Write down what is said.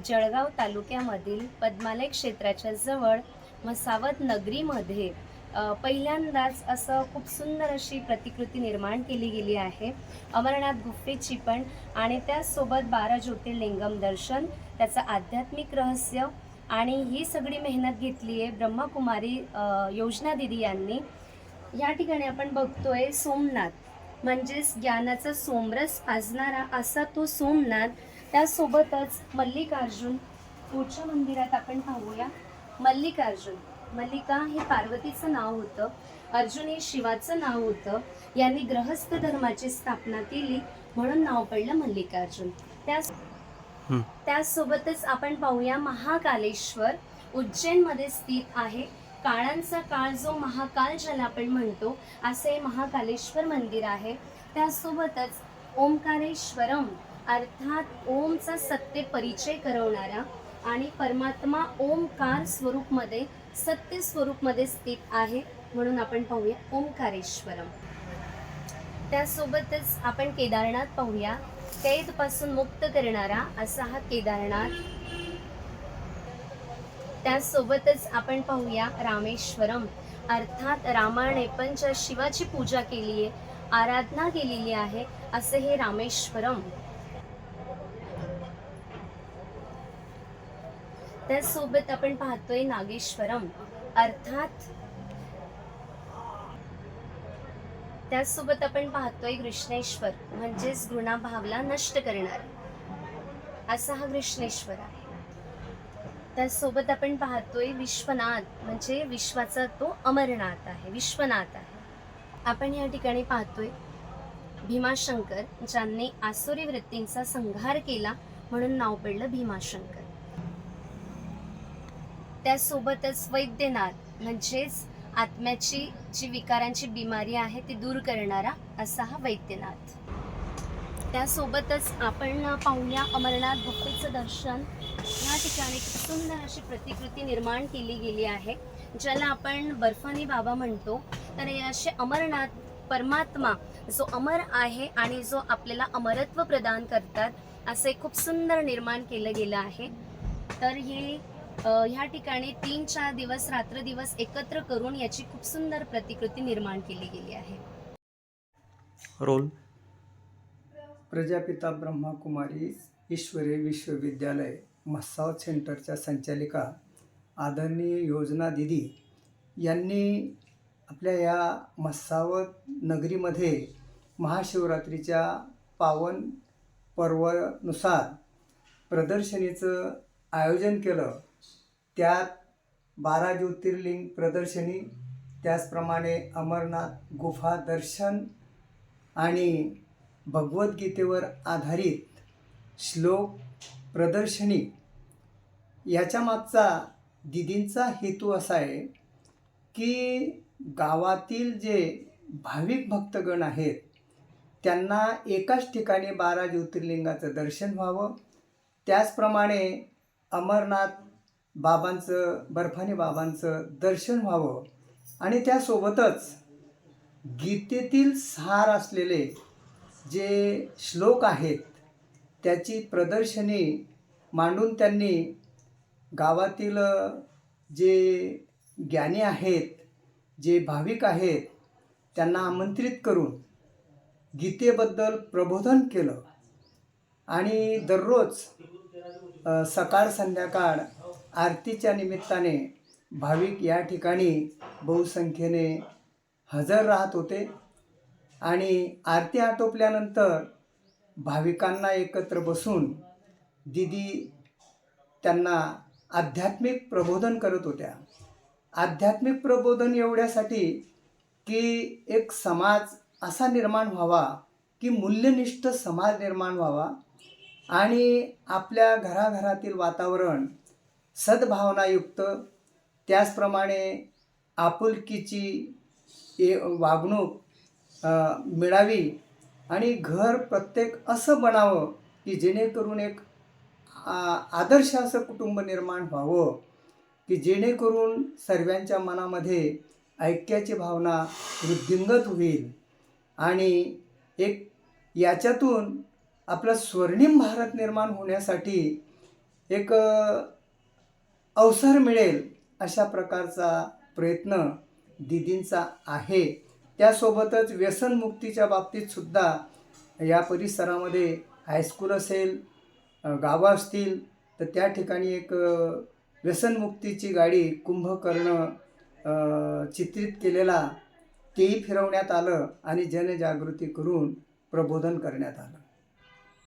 जळगाव तालुक्यामधील पद्मालय क्षेत्राच्या जवळ मसावत नगरीमध्ये पहिल्यांदाच असं खूप सुंदर अशी प्रतिकृती निर्माण केली गेली आहे अमरनाथ गुफेची पण, आणि त्याचसोबत 12 ज्योतिर्लिंगम दर्शन, त्याचं आध्यात्मिक रहस्य, आणि ही सगळी मेहनत घेतली आहे ब्रह्मकुमारी योजना दिदी यांनी. या ठिकाणी आपण बघतोय सोमनाथ, म्हणजेच ज्ञानाचा सोमरस पाजणारा असा तो सोमनाथ. त्यासोबतच मल्लिकार्जुन, पुढच्या मंदिरात आपण पाहूया. मल्लिकार्जुन, मल्लिका हे पार्वतीचं नाव होतं, अर्जुन हे शिवाचं नाव होतं. यांनी गृहस्थ धर्माची स्थापना केली म्हणून नाव पडलं मल्लिकार्जुन. त्यासोबतच आपण पाहूया महाकालेश्वर, उज्जैनमध्ये स्थित आहे. काळांचा काळ जो महाकाल ज्याला आपण म्हणतो, असे महाकालेश्वर मंदिर आहे. त्यासोबतच ओंकारेश्वरम, अर्थात ओमचा सत्य परिचय करवणारा आणि परमात्मा ओमकार स्वरूपमध्ये, सत्य स्वरूपमध्ये स्थित आहे म्हणून आपण पाहूया ओंकारेश्वरम. त्यासोबतच आपण केदारनाथ पाहूया. कैदपासून मुक्त करणारा असा हा केदारनाथ. त्यासोबतच आपण पाहूया रामेश्वरम, अर्थात रामाने पण ज्या शिवाची पूजा केली आहे, आराधना केलेली आहे, असे हे रामेश्वरम. त्यासोबत आपण पाहतोय नागेश्वरम, अर्थात त्यासोबत आपण पाहतोय कृष्णेश्वर, म्हणजेच घृणाभावला नष्ट करणारा असा हा कृष्णेश्वर आहे. त्यासोबत आपण पाहतोय विश्वनाथ, म्हणजे विश्वाचा तो अमरनाथ आहे, विश्वनाथ आहे. आपण या ठिकाणी पाहतोय भीमाशंकर, ज्यांनी आसुरी वृत्तींचा संहार केला म्हणून नाव पडलं भीमाशंकर. त्यासोबतच वैद्यनाथ, म्हणजेच आत्म्याची जी विकारांची बिमारी आहे ती दूर करणारा असा हा वैद्यनाथ. त्यासोबतच आपण पाहूया अमरनाथ गुफेचं दर्शन. या ठिकाणी खूप सुंदर अशी प्रतिकृती निर्माण केली गेली आहे, ज्याला आपण बर्फानी बाबा म्हणतो. तर हे असे अमरनाथ परमात्मा जो अमर आहे आणि जो आपल्याला अमरत्व प्रदान करतात, असे खूप सुंदर निर्माण केलं गेलं आहे. तर हे ह्या ठिकाणी 3-4 दिवस रात्र दिवस एकत्र करून याची खूप सुंदर प्रतिकृती निर्माण केली गेली आहे. रोल प्रजापिता ब्रह्माकुमारी ईश्वरी विश्वविद्यालय मसावत सेंटरच्या संचालिका आदरणीय योजना दिदी यांनी आपल्या या मसावत नगरीमध्ये महाशिवरात्रीच्या पावन पर्वानुसार प्रदर्शनीचं आयोजन केलं. त्यात 12 ज्योतिर्लिंग प्रदर्शनी, त्याचप्रमाणे अमरनाथ गुफा दर्शन आणि भगवद्गीतेवर आधारित श्लोक प्रदर्शनी. याच्या मागचा दिदींचा हेतू असा आहे की गावातील जे भाविक भक्तगण आहेत त्यांना एकाच ठिकाणी 12 ज्योतिर्लिंगाचं दर्शन व्हावं, त्याचप्रमाणे अमरनाथ बाबांचं, बर्फानी बाबांचं दर्शन व्हावं, आणि त्यासोबतच गीतेतील सार असलेले जे श्लोक आहेत त्याची प्रदर्शनी मांडून त्यांनी गावातील जे ज्ञानी आहेत, जे भाविक आहेत, त्यांना आमंत्रित करून गीतेबद्दल प्रबोधन केलं. आणि दररोज सकाळ संध्याकाळ आरतीच्या निमित्ताने भाविक या ठिकाणी बहुसंख्येने हजर राहत होते. आणि आरती आटोपल्यानंतर भाविकांना एकत्र बसून दिदी त्यांना आध्यात्मिक प्रबोधन करत होत्या. आध्यात्मिक प्रबोधन एवढ्यासाठी की एक समाज असा निर्माण व्हावा, की मूल्यनिष्ठ समाज निर्माण व्हावा, आणि आपल्या घराघरातील वातावरण सद्भावनायुक्त, त्याचप्रमाणे आपुलकीची वागणूक मिळावी, आणि घर प्रत्येक असं बनावं की जेणेकरून एक आदर्श असं कुटुंब निर्माण व्हावं, की जेणेकरून सर्वांच्या मनामध्ये ऐक्याची भावना वृद्धिंगत होईल, आणि एक याच्यातून आपला स्वर्णिम भारत निर्माण होण्यासाठी एक अवसर मिळेल अशा प्रकारचा प्रयत्न दीदींचा आहे. त्यासोबतच व्यसनमुक्तीच्या बाबतीत सुद्धा या परिसरामध्ये हायस्कूल असेल, गावं असतील, तर त्या ठिकाणी एक व्यसनमुक्तीची गाडी कुंभकर्ण चित्रित केलेला तेही फिरवण्यात आलं आणि जनजागृती करून प्रबोधन करण्यात आलं.